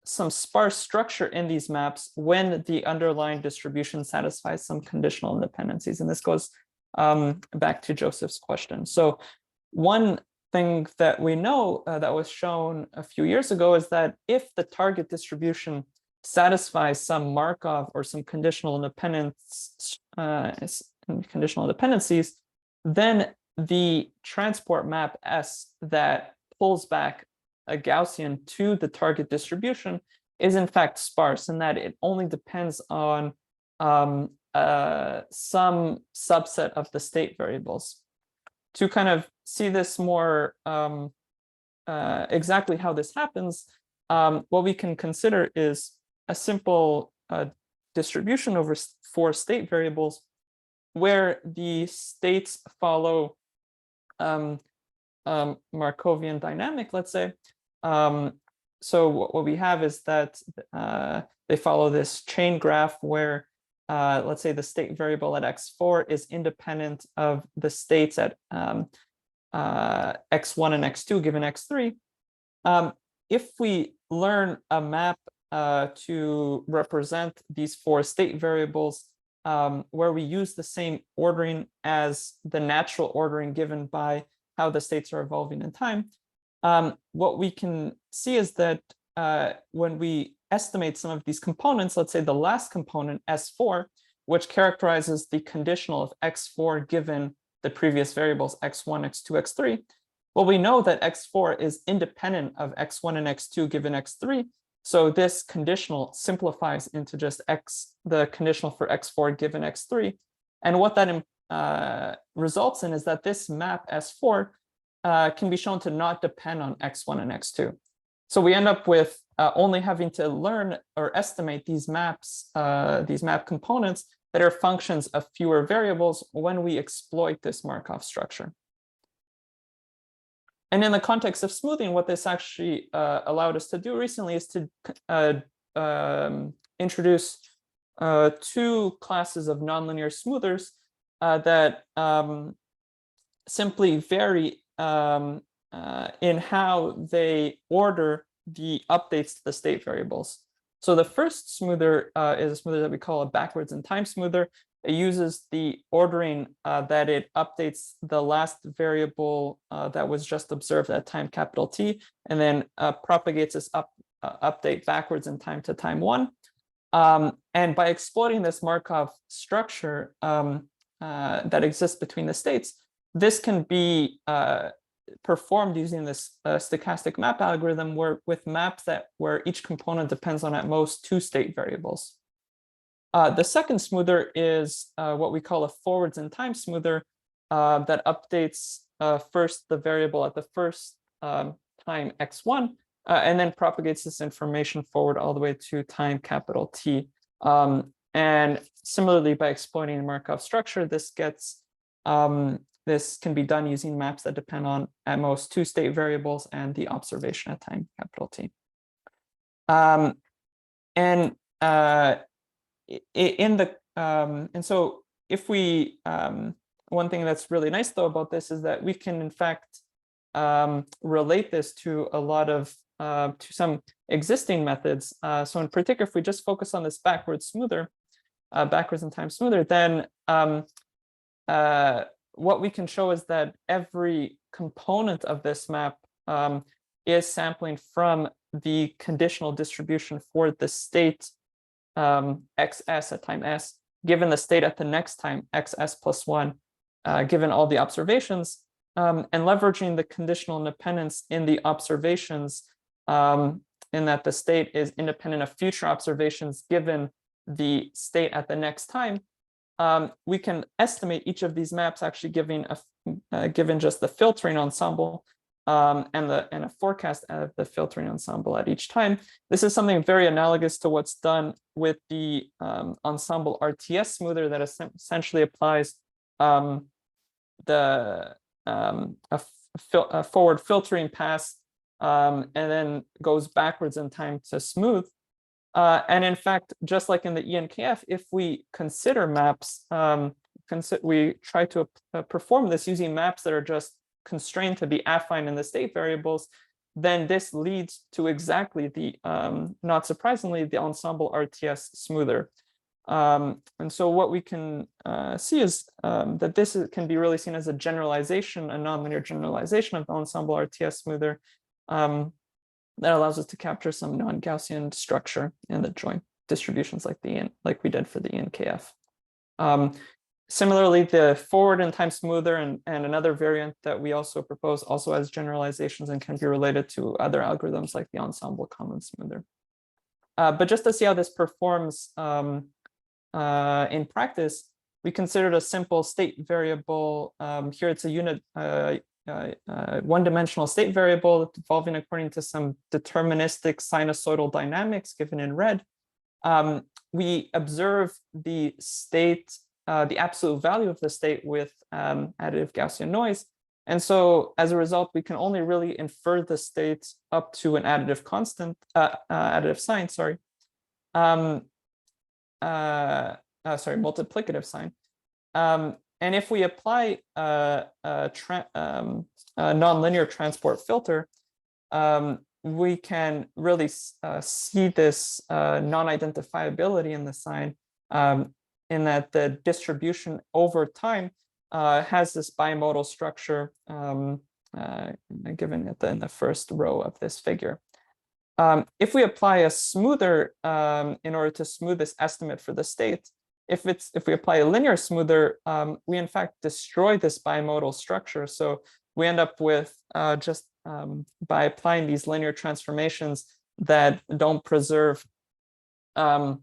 some sparse structure in these maps when the underlying distribution satisfies some conditional dependencies. And this goes back to Joseph's question. So one thing that we know that was shown a few years ago is that if the target distribution satisfies some Markov or some conditional dependencies, then the transport map S that pulls back a Gaussian to the target distribution is in fact sparse, in that it only depends on some subset of the state variables. To kind of see this more exactly how this happens, what we can consider is a simple distribution over 4 state variables where the states follow Markovian dynamic, let's say. So what we have is that they follow this chain graph where, let's say, the state variable at x4 is independent of the states at x1 and x2 given x3. If we learn a map to represent these 4 state variables where we use the same ordering as the natural ordering given by how the states are evolving in time, what we can see is that when we estimate some of these components, let's say the last component, S4, which characterizes the conditional of x4 given the previous variables x1, x2, x3, well, we know that x4 is independent of x1 and x2 given x3. So this conditional simplifies into just the conditional for x4 given x3. And what that results in is that this map S4 can be shown to not depend on x1 and x2. So we end up with only having to learn or estimate these maps, these map components that are functions of fewer variables when we exploit this Markov structure. And in the context of smoothing, what this actually allowed us to do recently is to introduce 2 classes of nonlinear smoothers that simply vary in how they order the updates to the state variables. So the first smoother is a smoother that we call a backwards in time smoother. It uses the ordering that it updates the last variable that was just observed at time capital T, and then propagates this update backwards in time to time 1. And by exploiting this Markov structure that exists between the states, this can be performed using this stochastic map algorithm with maps where each component depends on at most 2 state variables. The second smoother is what we call a forwards in time smoother that updates first the variable at the first time x1 and then propagates this information forward all the way to time capital T. And similarly, by exploiting a Markov structure, this can be done using maps that depend on at most 2 state variables and the observation at time capital T. And so if we, one thing that's really nice though about this is that we can in fact relate this to a lot of, to some existing methods. So in particular, if we just focus on this backwards in time smoother, then what we can show is that every component of this map is sampling from the conditional distribution for the state xs at time s, given the state at the next time xs plus 1, given all the observations, and leveraging the conditional independence in the observations in that the state is independent of future observations given the state at the next time. we can estimate each of these maps actually given just the filtering ensemble and a forecast of the filtering ensemble at each time. This is something very analogous to what's done with the ensemble RTS smoother that essentially applies a forward filtering pass and then goes backwards in time to smooth. And in fact, just like in the ENKF, if we consider maps, we try to perform this using maps that are just constrained to be affine in the state variables, then this leads to exactly the, not surprisingly, the ensemble RTS smoother. And so what we can see is that this can be really seen as a generalization, a nonlinear generalization of the ensemble RTS smoother that allows us to capture some non-Gaussian structure in the joint distributions like we did for the ENKF. Similarly, the forward in time smoother and another variant that we also propose also has generalizations and can be related to other algorithms like the ensemble common smoother. But just to see how this performs in practice, we considered a simple state variable. Here it's a unit, one-dimensional state variable evolving according to some deterministic sinusoidal dynamics given in red. We observe the state, the absolute value of the state with additive Gaussian noise. And so as a result, we can only really infer the state up to an additive constant, additive sign, sorry. Multiplicative sign. And if we apply a nonlinear transport filter, we can really see this non-identifiability in the sign in that the distribution over time has this bimodal structure given in the first row of this figure. If we apply a smoother in order to smooth this estimate for the state, if we apply a linear smoother, we in fact destroy this bimodal structure. So we end up with just by applying these linear transformations that don't preserve the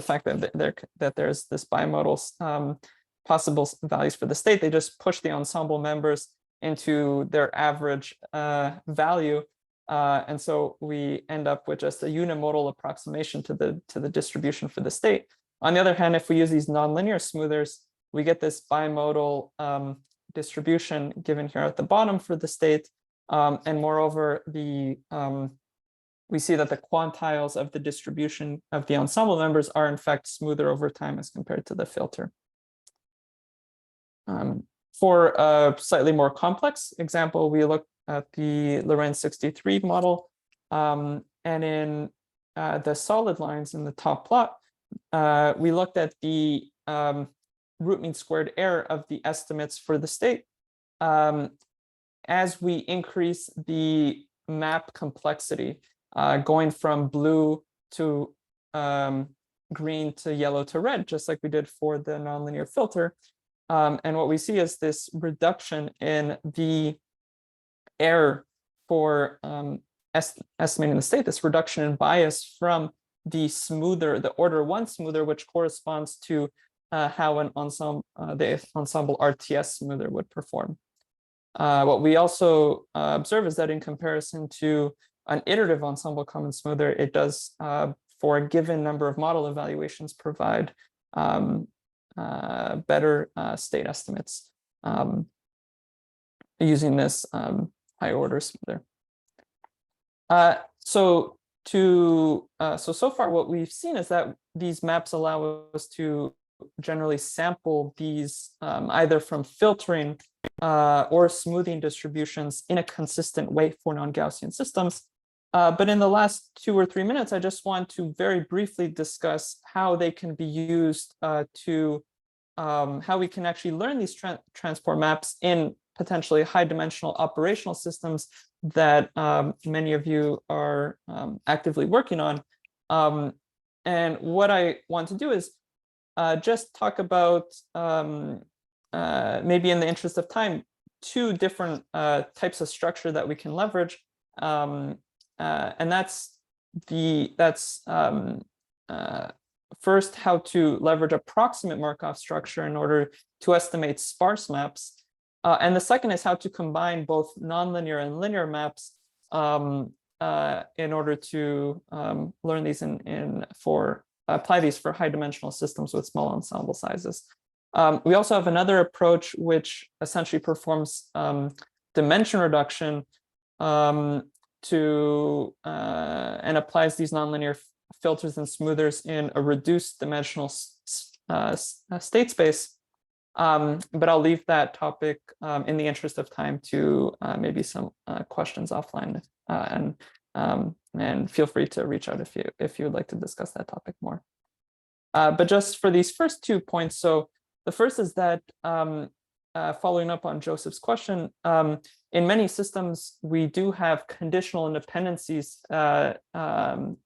fact that there's this bimodal possible values for the state. They just push the ensemble members into their average value. And so we end up with just a unimodal approximation to the distribution for the state. On the other hand, if we use these nonlinear smoothers, we get this bimodal distribution given here at the bottom for the state. And moreover, we see that the quantiles of the distribution of the ensemble members are in fact smoother over time as compared to the filter. For a slightly more complex example, we look at the Lorentz 63 model. And in the solid lines in the top plot, we looked at the root mean squared error of the estimates for the state. As we increase the map complexity, going from blue to green to yellow to red, just like we did for the nonlinear filter. And what we see is this reduction in the error for estimating the state, this reduction in bias from the smoother, the order 1 smoother, which corresponds to how an ensemble, the ensemble RTS smoother would perform. What we also observe is that in comparison to an iterative ensemble common smoother, it does, for a given number of model evaluations, provide better state estimates using this high order smoother. So far what we've seen is that these maps allow us to generally sample these either from filtering or smoothing distributions in a consistent way for non-Gaussian systems. But in the last 2 or 3 minutes, I just want to very briefly discuss how they can be used to how we can actually learn these transport maps in potentially high-dimensional operational systems that many of you are actively working on. And what I want to do is just talk about, maybe in the interest of time, 2 different types of structure that we can leverage. And that's first how to leverage approximate Markov structure in order to estimate sparse maps. And the second is how to combine both nonlinear and linear maps in order to learn these apply these for high dimensional systems with small ensemble sizes. We also have another approach which essentially performs dimension reduction and applies these nonlinear filters and smoothers in a reduced dimensional state space. But I'll leave that topic in the interest of time to maybe some questions offline, and feel free to reach out if you would like to discuss that topic more. But just for these first 2 points, so the first is that following up on Joseph's question, in many systems we do have conditional independencies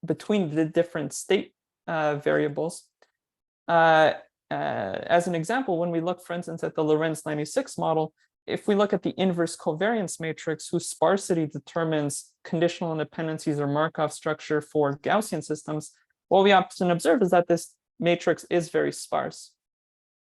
between the different state variables. As an example, when we look, for instance, at the Lorentz 96 model, if we look at the inverse covariance matrix whose sparsity determines conditional independencies or Markov structure for Gaussian systems, what we often observe is that this matrix is very sparse.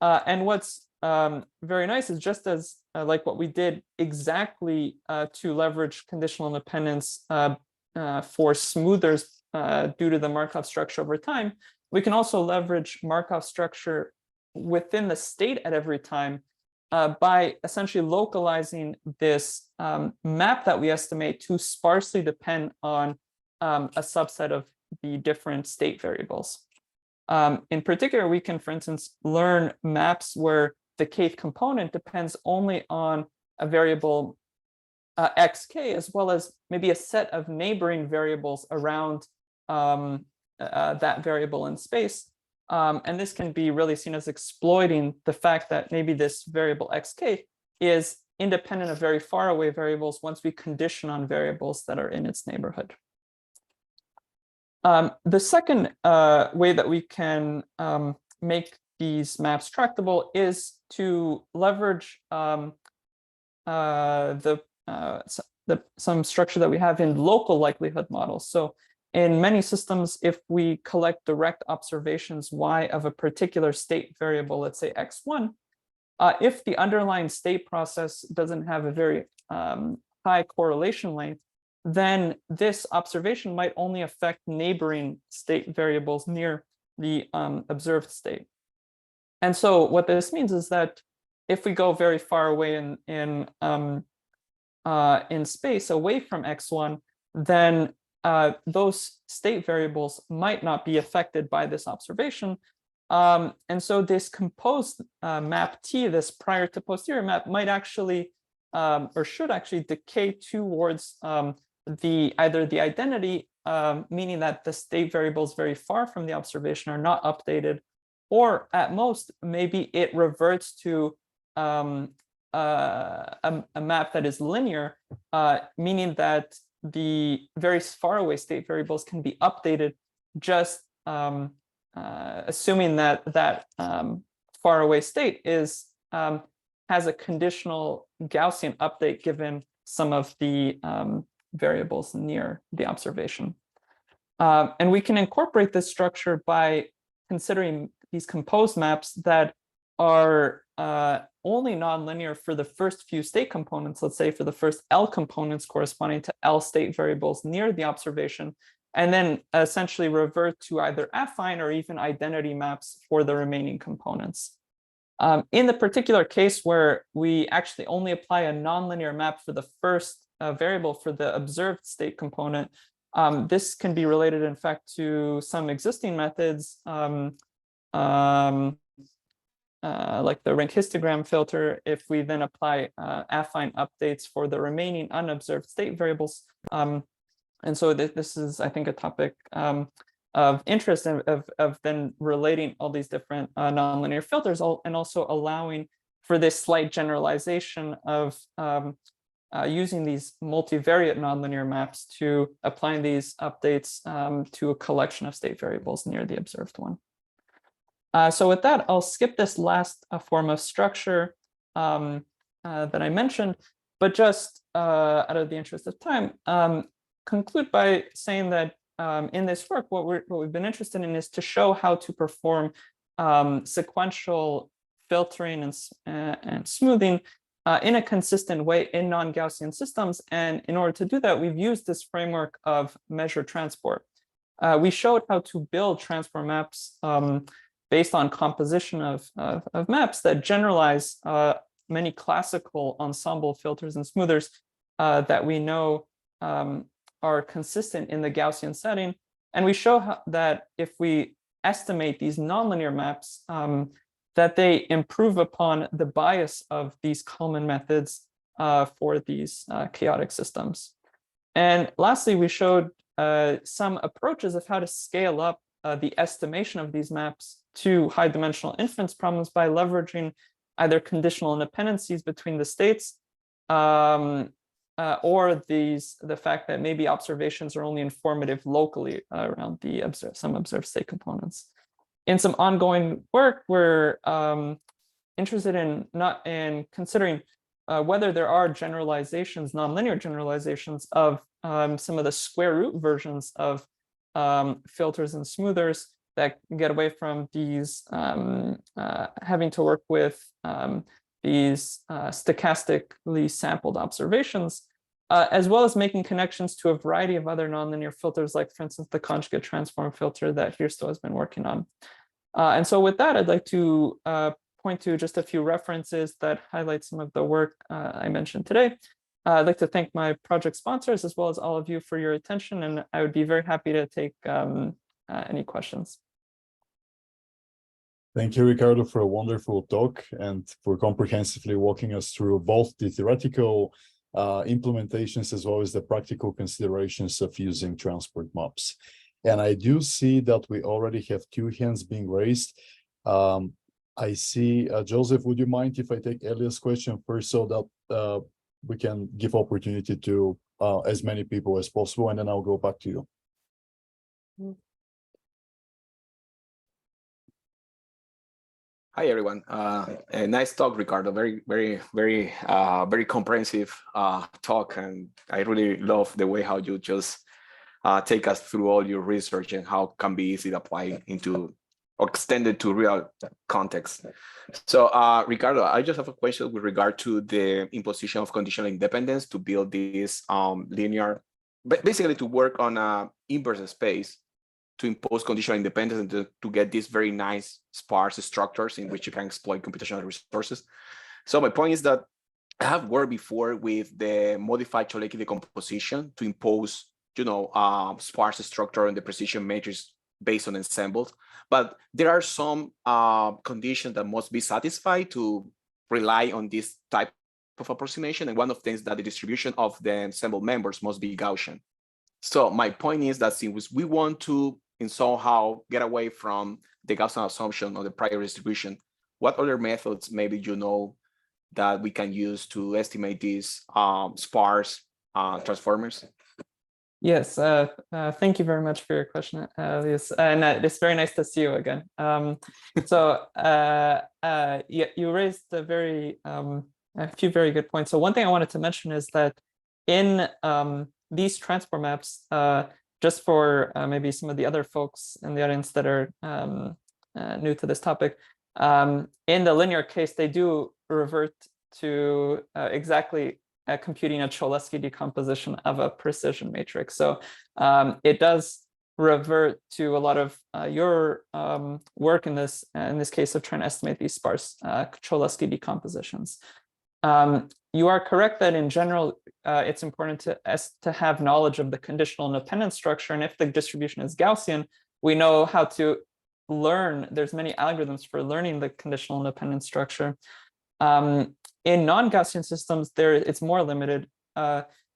And what's very nice is just as like what we did exactly to leverage conditional independence for smoothers due to the Markov structure over time, we can also leverage Markov structure within the state at every time by essentially localizing this map that we estimate to sparsely depend on a subset of the different state variables. In particular, we can, for instance, learn maps where the kth component depends only on a variable xk, as well as maybe a set of neighboring variables around that variable in space. And this can be really seen as exploiting the fact that maybe this variable xk is independent of very far away variables once we condition on variables that are in its neighborhood. The second way that we can make these maps tractable is to leverage some structure that we have in local likelihood models. So in many systems, if we collect direct observations y of a particular state variable, let's say x1, if the underlying state process doesn't have a very high correlation length, then this observation might only affect neighboring state variables near the observed state. And so what this means is that if we go very far away in space away from x1, then those state variables might not be affected by this observation. And so this composed map T, this prior to posterior map, might actually or should actually decay towards either the identity, meaning that the state variables very far from the observation are not updated, or at most, maybe it reverts to a map that is linear, meaning that the very far away state variables can be updated, just assuming that far away state is has a conditional Gaussian update given some of the variables near the observation. And we can incorporate this structure by considering these composed maps that are only nonlinear for the first few state components, let's say for the first L components corresponding to L state variables near the observation, and then essentially revert to either affine or even identity maps for the remaining components. In the particular case where we actually only apply a nonlinear map for the first variable for the observed state component, this can be related, in fact, to some existing methods like the rank histogram filter, if we then apply affine updates for the remaining unobserved state variables. And so this is, I think, a topic of interest of then relating all these different nonlinear filters and also allowing for this slight generalization of using these multivariate nonlinear maps to applying these updates to a collection of state variables near the observed one. So with that, I'll skip this last form of structure that I mentioned, but just out of the interest of time, conclude by saying that in this work, what we've been interested in is to show how to perform sequential filtering and smoothing in a consistent way in non-Gaussian systems. And in order to do that, we've used this framework of measured transport. We showed how to build transport maps based on composition of maps that generalize many classical ensemble filters and smoothers that we know are consistent in the Gaussian setting. And we show that if we estimate these nonlinear maps, that they improve upon the bias of these Kalman methods for these chaotic systems. And lastly, we showed some approaches of how to scale up the estimation of these maps to high dimensional inference problems by leveraging either conditional independencies between the states or the fact that maybe observations are only informative locally around the some observed state components. In some ongoing work, we're interested in considering whether there are generalizations, nonlinear generalizations of some of the square root versions of filters and smoothers that get away from these having to work with these stochastically sampled observations, as well as making connections to a variety of other nonlinear filters, like, for instance, the conjugate transform filter that Hirsto has been working on. And so with that, I'd like to point to just a few references that highlight some of the work I mentioned today. I'd like to thank my project sponsors, as well as all of you, for your attention, and I would be very happy to take any questions. Thank you, Ricardo, for a wonderful talk and for comprehensively walking us through both the theoretical implementations as well as the practical considerations of using transport maps. And I do see that we already have 2 hands being raised. I see, Joseph, would you mind if I take Elias' question first so that we can give opportunity to as many people as possible, and then I'll go back to you. Hi, everyone. A nice talk, Ricardo. Very comprehensive talk. And I really love the way how you just take us through all your research and how it can be easy to apply into or extended to real context. So, Ricardo, I just have a question with regard to the imposition of conditional independence to build this linear, but basically to work on an inverse space to impose conditional independence and to get these very nice sparse structures in which you can exploit computational resources. So my point is that I have worked before with the modified Cholesky decomposition to impose, sparse structure on the precision matrix based on ensembles. But there are some conditions that must be satisfied to rely on this type of approximation. And one of the things that the distribution of the ensemble members must be Gaussian. So my point is that since we want to in somehow get away from the Gaussian assumption of the prior distribution, what other methods maybe that we can use to estimate these sparse transformers? Yes, thank you very much for your question, Elias, and it's very nice to see you again. You raised a few very good points. So one thing I wanted to mention is that in these transport maps, just for maybe some of the other folks in the audience that are new to this topic, in the linear case, they do revert to exactly computing a Cholesky decomposition of a precision matrix. So it does revert to a lot of your work in this case of trying to estimate these sparse Cholesky decompositions. You are correct that in general, it's important to have knowledge of the conditional independence structure. And if the distribution is Gaussian, we know how to learn. There's many algorithms for learning the conditional independence structure. In non-Gaussian systems, it's more limited.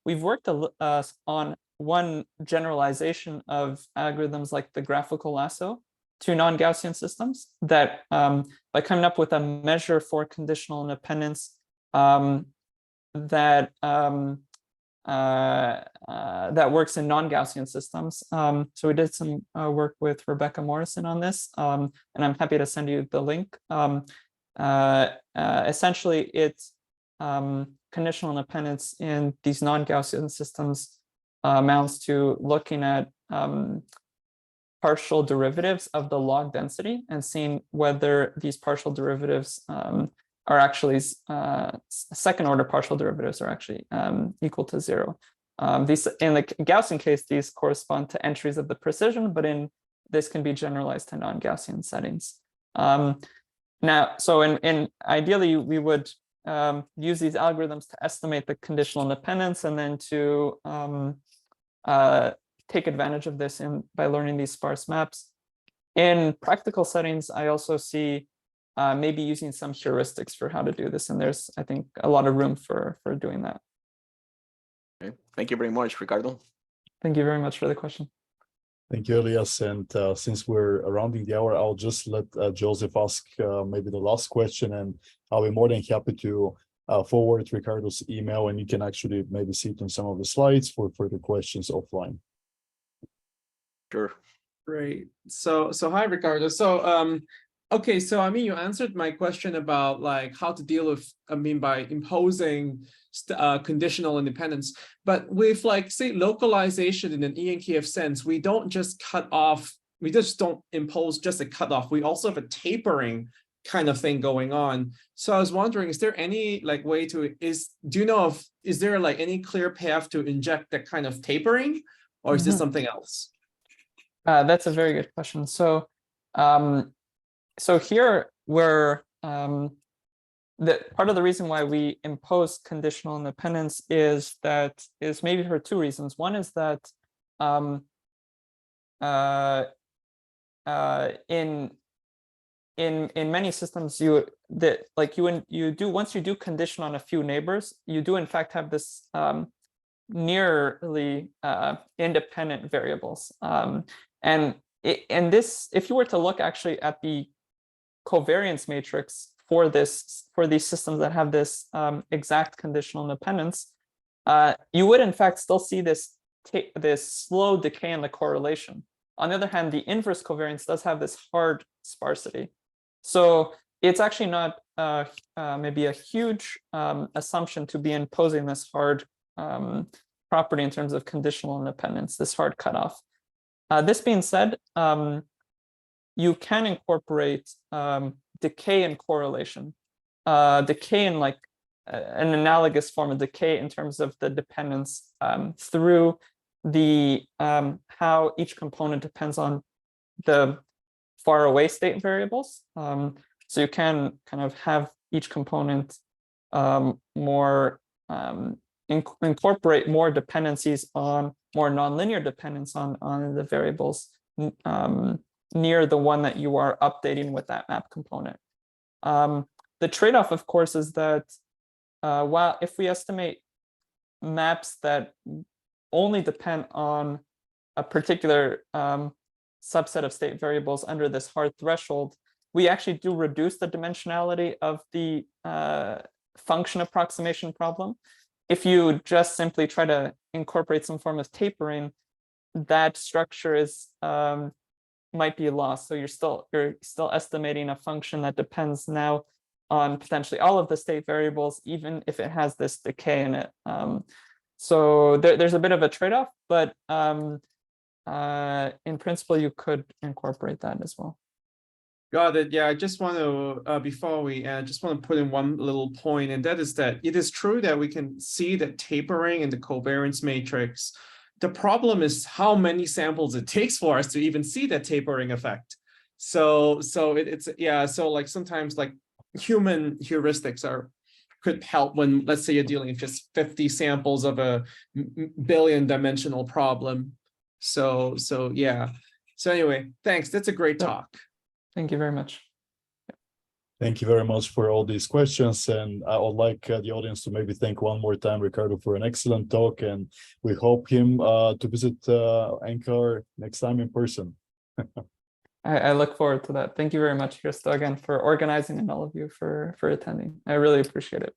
We've worked on one generalization of algorithms like the graphical lasso to non-Gaussian systems that by coming up with a measure for conditional independence that works in non-Gaussian systems. So we did some work with Rebecca Morrison on this, and I'm happy to send you the link. Essentially, it's conditional independence in these non-Gaussian systems amounts to looking at partial derivatives of the log density and seeing whether these partial derivatives are actually second order partial derivatives are actually equal to 0. These, in the Gaussian case, these correspond to entries of the precision, but in this can be generalized to non-Gaussian settings. Now, so in ideally, we would use these algorithms to estimate the conditional independence and then to take advantage of this by learning these sparse maps. In practical settings, I also see maybe using some heuristics for how to do this. And there's, I think, a lot of room for doing that. Okay. Thank you very much, Ricardo. Thank you very much for the question. Thank you, Elias. And since we're rounding the hour, I'll just let Joseph ask maybe the last question, and I'll be more than happy to forward Ricardo's email, and you can actually maybe see it on some of the slides for further questions offline. Sure. Great. So hi, Ricardo. So okay, so I mean, you answered my question about like how to deal with, I mean, by imposing conditional independence, but with like say localization in an eNKF sense, we don't just cut off, we just don't impose just a cutoff. We also have a tapering kind of thing going on. So I was wondering, is there any like way to, do you know if, is there like any clear path to inject that kind of tapering, or is this something else? That's a very good question. So, so here we're part of the reason why we impose conditional independence is maybe for two reasons. One is that in many systems once you do condition on a few neighbors, you do in fact have this nearly independent variables. And this, if you were to look actually at the covariance matrix for these systems that have this exact conditional independence, you would in fact still see this slow decay in the correlation. On the other hand, the inverse covariance does have this hard sparsity. So it's actually not maybe a huge assumption to be imposing this hard property in terms of conditional independence, this hard cutoff. This being said, you can incorporate decay and correlation, decay in like an analogous form of decay in terms of the dependence through the how each component depends on the far away state variables. So you can kind of have each component more incorporate more dependencies on more nonlinear dependence on the variables near the one that you are updating with that map component. The trade-off, of course, is that while if we estimate maps that only depend on a particular subset of state variables under this hard threshold, we actually do reduce the dimensionality of the function approximation problem. If you just simply try to incorporate some form of tapering, that structure is might be lost. So you're still estimating a function that depends now on potentially all of the state variables, even if it has this decay in it. So there's a bit of a trade-off, but in principle, you could incorporate that as well. Got it. Yeah, I just want to, before we end, just want to put in one little point, and that is that it is true that we can see that tapering in the covariance matrix. The problem is how many samples it takes for us to even see that tapering effect. So it's yeah, so like sometimes like human heuristics could help when, let's say, you're dealing with just 50 samples of a billion dimensional problem. So yeah. So anyway, thanks. That's a great talk. Thank you very much. Thank you very much for all these questions. And I would like the audience to maybe thank one more time Ricardo for an excellent talk. And we hope him to visit NCAR next time in person. I look forward to that. Thank you very much, Christo, again, for organizing, and all of you for attending. I really appreciate it.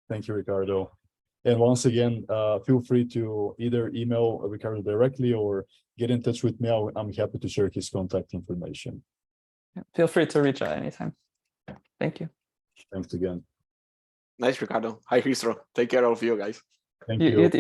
Thank you, Ricardo. And once again, feel free to either email Ricardo directly or get in touch with me. I'm happy to share his contact information. Yeah, feel free to reach out anytime. Thank you. Thanks again. Nice, Ricardo. Hi, Christo. Take care of you guys. Thank you. You too.